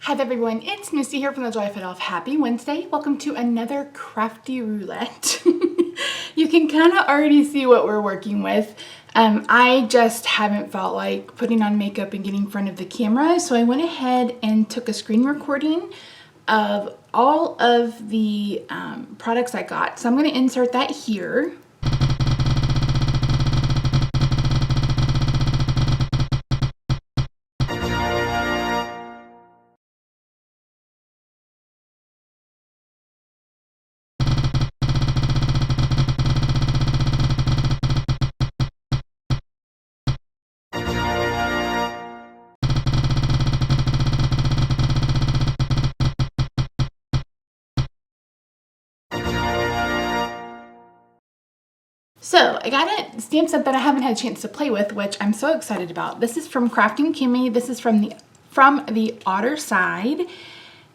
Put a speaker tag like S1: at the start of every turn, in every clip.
S1: Hi everyone, it's Misty here from TheJollyFatElf. Happy Wednesday. Welcome to another crafty roulette. You can kind of already see what we're working with. I just haven't felt like putting on makeup and getting in front of the camera, so I went ahead and took a screen recording of all of the products I got. So I'm going to insert that here. So I got a stamp set that I haven't had a chance to play with, which I'm so excited about. This is from Crafting Kimmy. This is from the otter side.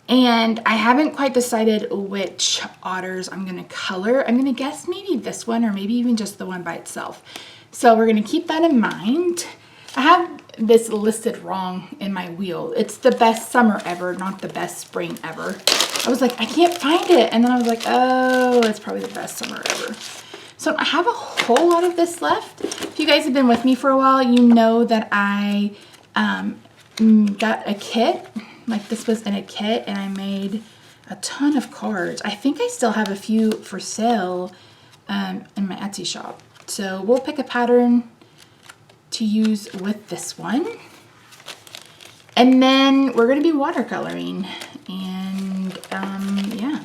S1: And I haven't quite decided which otters I'm going to color. I'm going to guess maybe this one or maybe even just the one by itself. So we're going to keep that in mind. I have this listed wrong in my wheel. It's the best summer ever, not the best spring ever. I was like, I can't find it. And then I was like, oh, it's probably the best summer ever. So I have a whole lot of this left. If you guys have been with me for a while, you know that I got a kit. Like this was in a kit and I made a ton of cards. I think I still have a few for sale in my Etsy shop. So we'll pick a pattern to use with this one. And then we're gonna be watercoloring and yeah.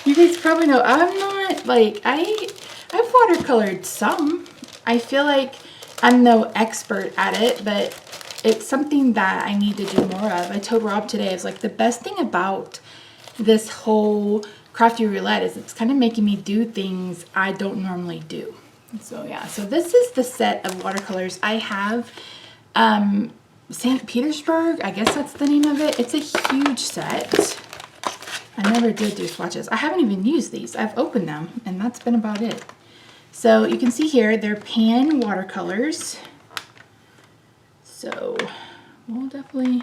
S1: You guys probably know I'm not like, I've watercolored some. I feel like I'm no expert at it, but it's something that I need to do more of. I told Rob today, I was like, the best thing about this whole crafty roulette is it's kind of making me do things I don't normally do. So yeah, so this is the set of watercolors. I have St. Petersburg, I guess that's the name of it. It's a huge set. I never did do swatches. I haven't even used these. I've opened them and that's been about it. So you can see here, they're pan watercolors. So we'll definitely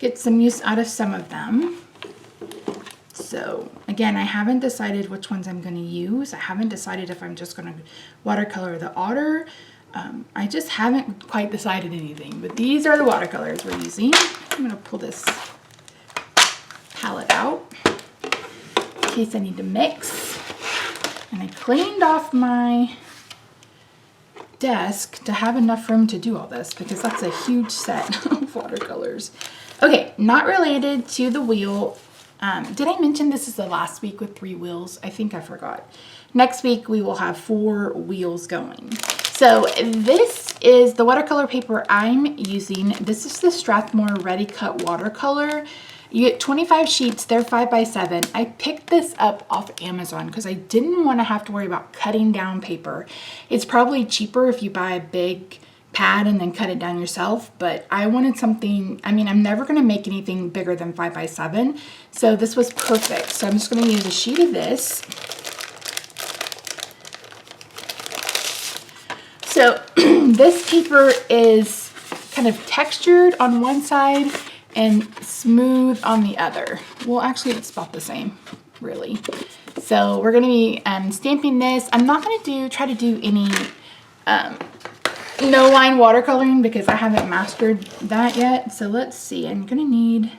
S1: get some use out of some of them. So again, I haven't decided which ones I'm going to use. I haven't decided if I'm just going to watercolor the otter. I just haven't quite decided anything, but these are the watercolors we're using. I'm going to pull this palette out in case I need to mix. And I cleaned off my desk to have enough room to do all this because that's a huge set of watercolors. Okay, not related to the wheel. Did I mention this is the last week with 3 wheels? I think I forgot. Next week we will have 4 wheels going. So this is the watercolor paper I'm using. This is the Strathmore Ready Cut watercolor. You get 25 sheets, they're 5x7. I picked this up off Amazon because I didn't want to have to worry about cutting down paper. It's probably cheaper if you buy a big pad and then cut it down yourself, but I wanted something, I mean, I'm never going to make anything bigger than 5x7, so this was perfect. So I'm just going to use a sheet of this. So this paper is kind of textured on one side and smooth on the other. Well, actually it's about the same, really. So we're gonna be stamping this. I'm not gonna try to do any no line watercoloring because I haven't mastered that yet. So let's see, I'm gonna need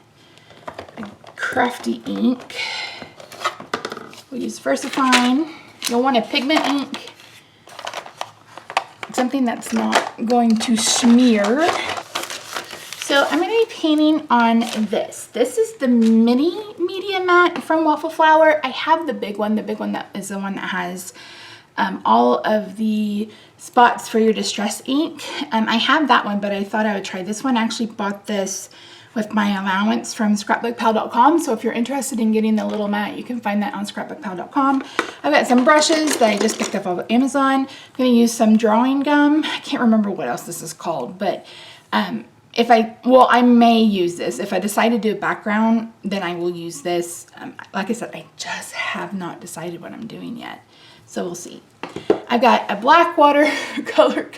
S1: a crafty ink. We'll use VersaFine. You'll want a pigment ink, something that's not going to smear. So I'm going to be painting on this. This is the mini media mat from Waffle Flower. I have the big one. The big one that is the one that has all of the spots for your distress ink. I have that one, but I thought I would try this one. I actually bought this with my allowance from scrapbookpal.com. So if you're interested in getting the little mat, you can find that on scrapbookpal.com. I've got some brushes that I just picked up off of Amazon. I'm going to use some drawing gum. I can't remember what else this is called, but I may use this. If I decide to do a background, then I will use this. Like I said, I just have not decided what I'm doing yet. So we'll see. I've got a black watercolor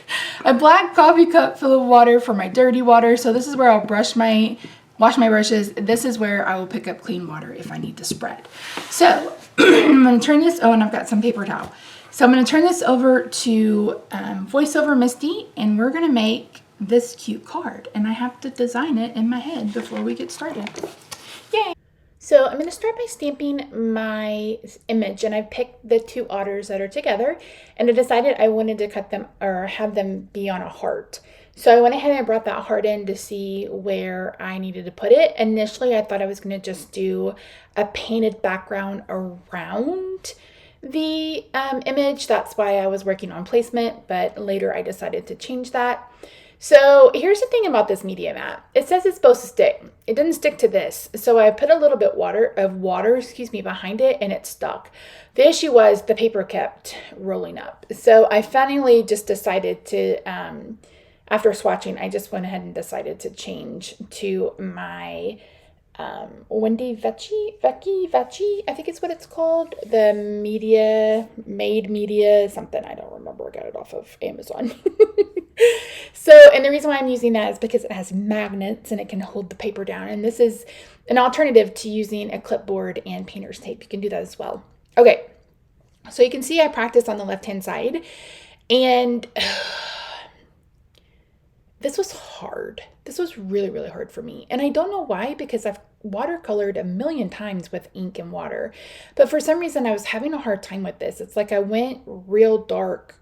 S1: a black coffee cup full of water for my dirty water. So this is where I'll wash my brushes. This is where I will pick up clean water if I need to spread. So I'm going to turn this, and I've got some paper towel. So I'm going to turn this over to VoiceOver Misty, and we're going to make this cute card. And I have to design it in my head before we get started. Yay! So I'm going to start by stamping my image, and I picked the two otters that are together, and I decided I wanted to cut them or have them be on a heart. So I went ahead and I brought that heart in to see where I needed to put it. Initially, I thought I was going to just do a painted background around the image. That's why I was working on placement, but later I decided to change that. So here's the thing about this media mat. It says it's supposed to stick. It didn't stick to this. So I put a little bit of water behind it, and it stuck. The issue was the paper kept rolling up. So I finally just decided to, after swatching, I just went ahead and decided to change to my Wendy Vecchi, I think it's what it's called. The made media, something. I don't remember. I got it off of Amazon. So, and the reason why I'm using that is because it has magnets and it can hold the paper down. And this is an alternative to using a clipboard and painter's tape. You can do that as well. Okay. So you can see I practiced on the left-hand side, and this was hard. This was really, really hard for me. And I don't know why, because I've watercolored a million times with ink and water. But for some reason, I was having a hard time with this. It's like I went real dark.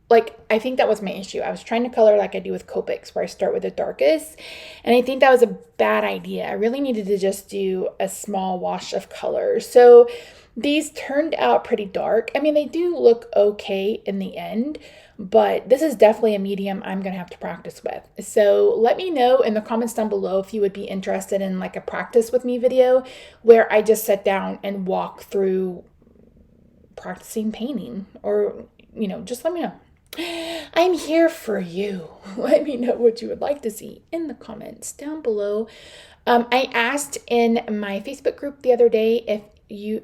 S1: Like, I think that was my issue. I was trying to color like I do with Copics, where I start with the darkest. And I think that was a bad idea. I really needed to just do a small wash of color. So these turned out pretty dark. I mean, they do look okay in the end, but this is definitely a medium I'm going to have to practice with. So let me know in the comments down below if you would be interested in like a practice with me video where I just sit down and walk through practicing painting, or, you know, just let me know. I'm here for you. Let me know what you would like to see in the comments down below. I asked in my Facebook group the other day if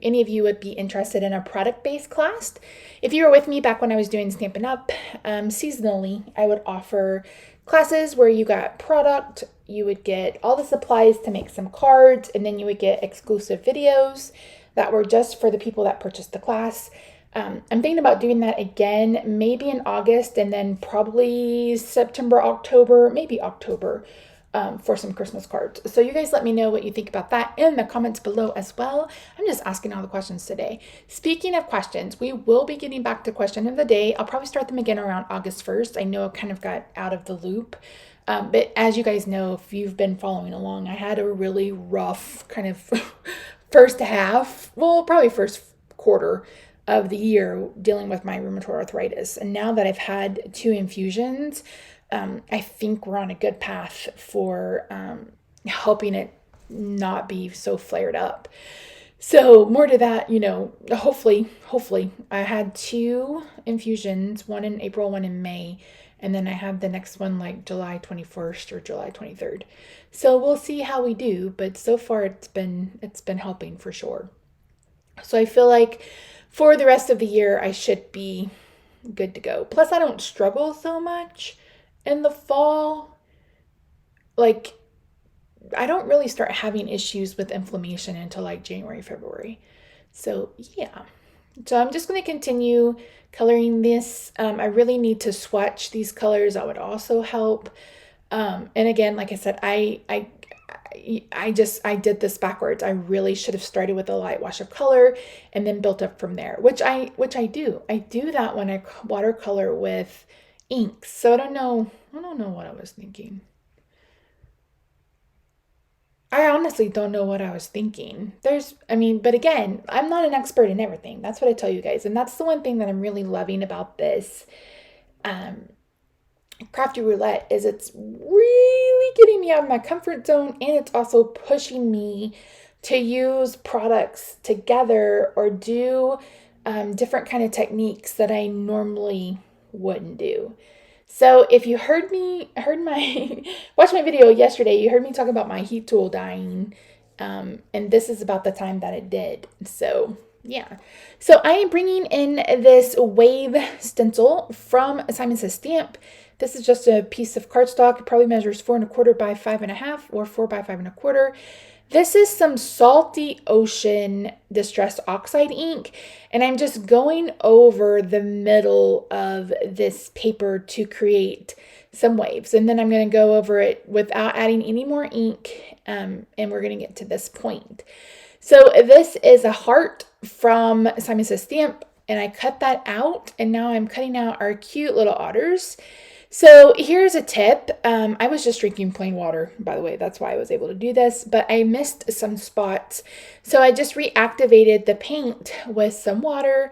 S1: any of you would be interested in a product-based class. If you were with me back when I was doing Stampin' Up, seasonally, I would offer classes where you got product, you would get all the supplies to make some cards, and then you would get exclusive videos that were just for the people that purchased the class. I'm thinking about doing that again, maybe in August, and then probably September, October, maybe October, for some Christmas cards. So you guys let me know what you think about that in the comments below as well. I'm just asking all the questions today. Speaking of questions, we will be getting back to question of the day. I'll probably start them again around August 1st. I know I kind of got out of the loop. But as you guys know, if you've been following along, I had a really rough kind of first half, well, probably first quarter of the year dealing with my rheumatoid arthritis. And now that I've had 2 infusions, I think we're on a good path for helping it not be so flared up. So more to that, you know, hopefully I had 2 infusions, one in April, one in May, and then I have the next one like July 21st or July 23rd. So we'll see how we do, but so far it's been helping for sure. So I feel like for the rest of the year, I should be good to go. Plus, I don't struggle so much in the fall. Like, I don't really start having issues with inflammation until like January, February. So, yeah. So I'm just going to continue coloring this. I really need to swatch these colors. That would also help. And again, like I said, I did this backwards. I really should have started with a light wash of color and then built up from there, which I do. I do that when I watercolor with inks. So I don't know what I was thinking. I honestly don't know what I was thinking. But again, I'm not an expert in everything. That's what I tell you guys. And that's the one thing that I'm really loving about this Crafty Roulette is it's really getting me out of my comfort zone, and it's also pushing me to use products together or do different kind of techniques that I normally wouldn't do. So if you watched my video yesterday, you heard me talk about my heat tool dying, and this is about the time that it did. So Yeah. So I am bringing in this wave stencil from Simon Says Stamp. This is just a piece of cardstock. It probably measures 4¼ by 5½, or 4 by 5¼ This is some Salty Ocean Distress Oxide ink, and I'm just going over the middle of this paper to create some waves. And then I'm going to go over it without adding any more ink, and we're going to get to this point. So this is a heart from Simon Says Stamp, and I cut that out, and now I'm cutting out our cute little otters. So here's a tip. I was just drinking plain water, by the way. That's why I was able to do this, but I missed some spots. So I just reactivated the paint with some water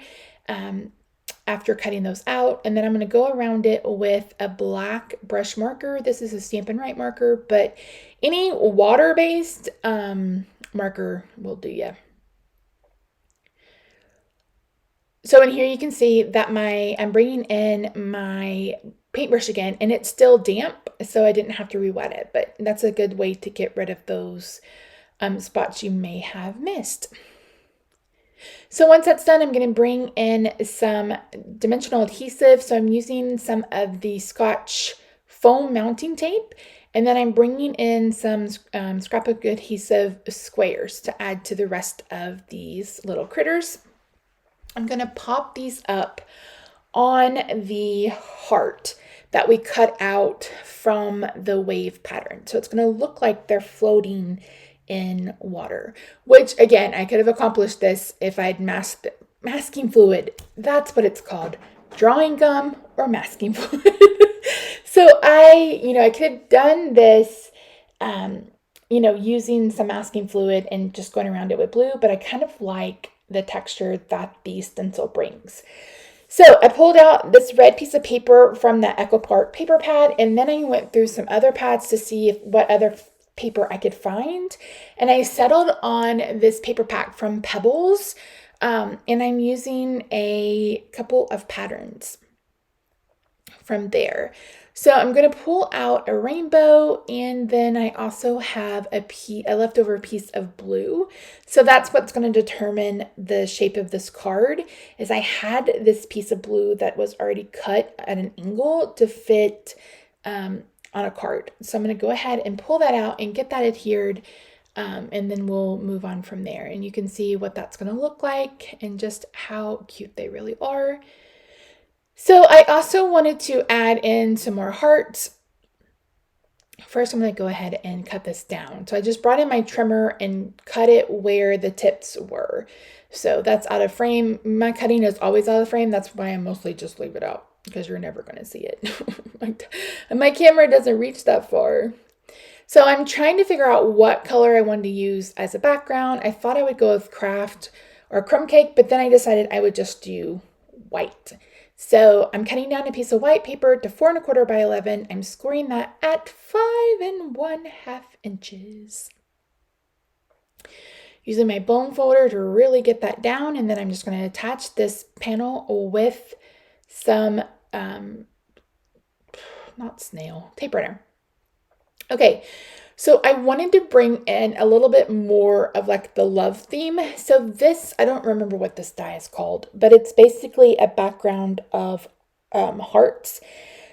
S1: after cutting those out. And then I'm going to go around it with a black brush marker. This is a Stampin' Write marker, but any water-based marker will do ya. So in here you can see that I'm bringing in my paintbrush again, and it's still damp, so I didn't have to re-wet it, but that's a good way to get rid of those spots you may have missed. So once that's done, I'm going to bring in some dimensional adhesive. So I'm using some of the Scotch foam mounting tape, and then I'm bringing in some scrapbook adhesive squares to add to the rest of these little critters. I'm going to pop these up on the heart that we cut out from the wave pattern. So it's going to look like they're floating in water, which again, I could have accomplished this if I'd masking fluid. That's what it's called, drawing gum or masking fluid. So I could have done this, using some masking fluid and just going around it with blue, but I kind of like the texture that the stencil brings. So I pulled out this red piece of paper from the Echo Park paper pad, and then I went through some other pads to see what other paper I could find. And I settled on this paper pack from Pebbles, and I'm using a couple of patterns from there. So I'm going to pull out a rainbow, and then I also have a leftover piece of blue. So that's what's going to determine the shape of this card. Is I had this piece of blue that was already cut at an angle to fit on a card. So I'm going to go ahead and pull that out and get that adhered, and then we'll move on from there. And you can see what that's going to look like and just how cute they really are. So I also wanted to add in some more hearts. First, I'm going to go ahead and cut this down. So I just brought in my trimmer and cut it where the tips were. So that's out of frame. My cutting is always out of frame. That's why I mostly just leave it out, because you're never going to see it. My camera doesn't reach that far. So I'm trying to figure out what color I wanted to use as a background. I thought I would go with craft or crumb cake, but then I decided I would just do white. So I'm cutting down a piece of white paper to 4¼ by 11. I'm scoring that at 5½ inches. Using my bone folder to really get that down, and then I'm just going to attach this panel with some, not snail, typewriter. Okay, so I wanted to bring in a little bit more of like the love theme. So this, I don't remember what this die is called, but it's basically a background of hearts.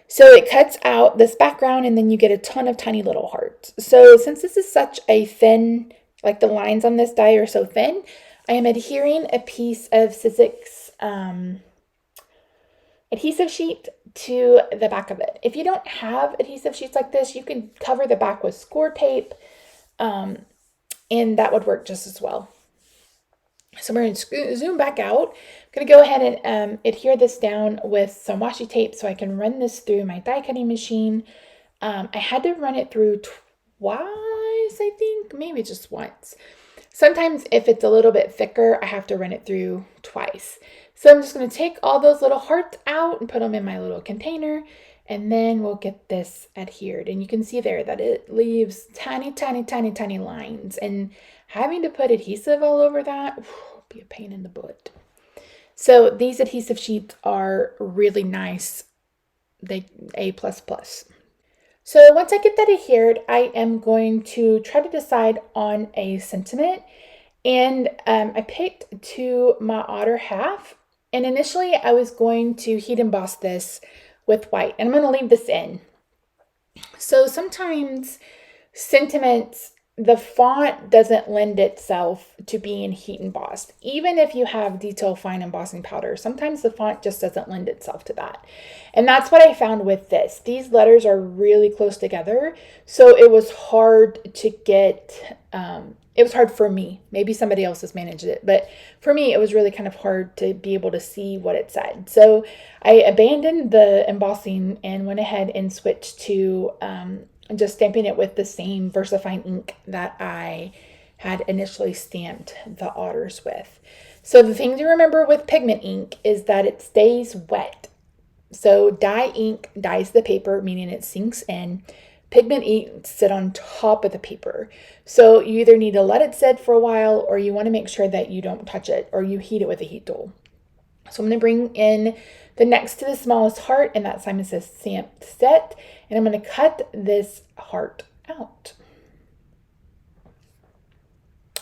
S1: So it cuts out this background, and then you get a ton of tiny little hearts. So since this is such a thin, like the lines on this die are so thin, I am adhering a piece of Sizzix adhesive sheet to the back of it. If you don't have adhesive sheets like this, you can cover the back with score tape, and that would work just as well. So we're going to zoom back out. I'm going to go ahead and adhere this down with some washi tape so I can run this through my die cutting machine. I had to run it through twice, I think, maybe just once. Sometimes if it's a little bit thicker, I have to run it through twice. So I'm just going to take all those little hearts out and put them in my little container, and then we'll get this adhered. And you can see there that it leaves tiny, tiny, tiny, tiny lines, and having to put adhesive all over that would be a pain in the butt. So these adhesive sheets are really nice. They A++. So once I get that adhered, I am going to try to decide on a sentiment. And I picked to my otter half. And initially I was going to heat emboss this with white. And I'm going to leave this in. So sometimes sentiments, the font doesn't lend itself to being heat embossed. Even if you have detail fine embossing powder, sometimes the font just doesn't lend itself to that. And that's what I found with this. These letters are really close together, so it was hard to get, it was hard for me. Maybe somebody else has managed it, but for me, it was really kind of hard to be able to see what it said. So I abandoned the embossing and went ahead and switched to just stamping it with the same VersaFine ink that I had initially stamped the otters with. So the thing to remember with pigment ink is that it stays wet. So dye ink dyes the paper, meaning it sinks in. Pigment ink sit on top of the paper. So you either need to let it sit for a while, or you want to make sure that you don't touch it, or you heat it with a heat tool. So I'm going to bring in the next to the smallest heart, and that Simon Says stamp set, and I'm going to cut this heart out.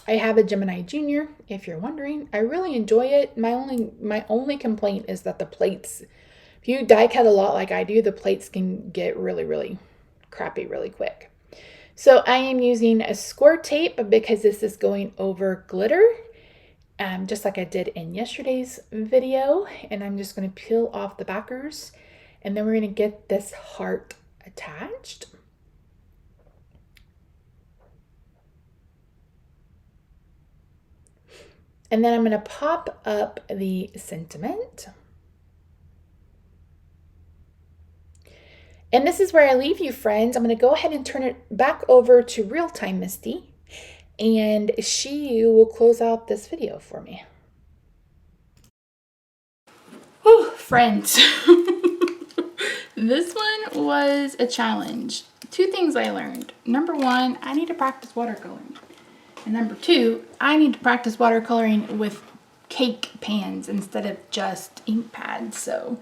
S1: I have a Gemini Junior, if you're wondering. I really enjoy it. My only complaint is that the plates, if you die cut a lot like I do, the plates can get really crappy really quick. So I am using a score tape because this is going over glitter, just like I did in yesterday's video. And I'm just going to peel off the backers, and then we're going to get this heart attached. And then I'm going to pop up the sentiment. And this is where I leave you, friends. I'm going to go ahead and turn it back over to Real-Time Misty, and she will close out this video for me. Whew, friends. This one was a challenge. Two things I learned. Number one, I need to practice watercoloring. And number two, I need to practice watercoloring with cake pans instead of just ink pads. So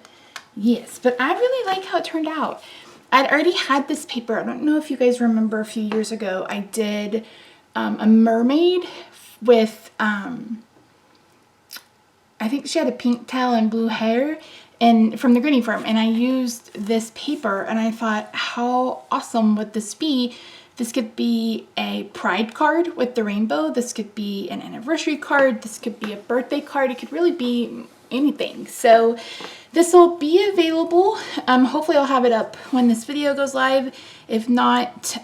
S1: yes, but I really like how it turned out. I'd already had this paper. I don't know if you guys remember a few years ago, I did a mermaid with, I think she had a pink tail and blue hair, and from the Granny Firm, and I used this paper, and I thought, how awesome would this be? This could be a pride card with the rainbow. This could be an anniversary card. This could be a birthday card. It could really be anything. So this will be available. Hopefully I'll have it up when this video goes live. If not,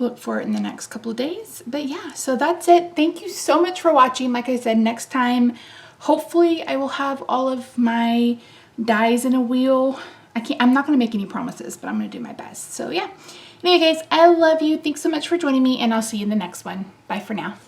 S1: look for it in the next couple of days. But yeah, so that's it. Thank you so much for watching. Like I said, next time, hopefully I will have all of my dies in a wheel. I'm not going to make any promises, but I'm going to do my best. So yeah. Anyway, guys, I love you. Thanks so much for joining me, and I'll see you in the next one. Bye for now.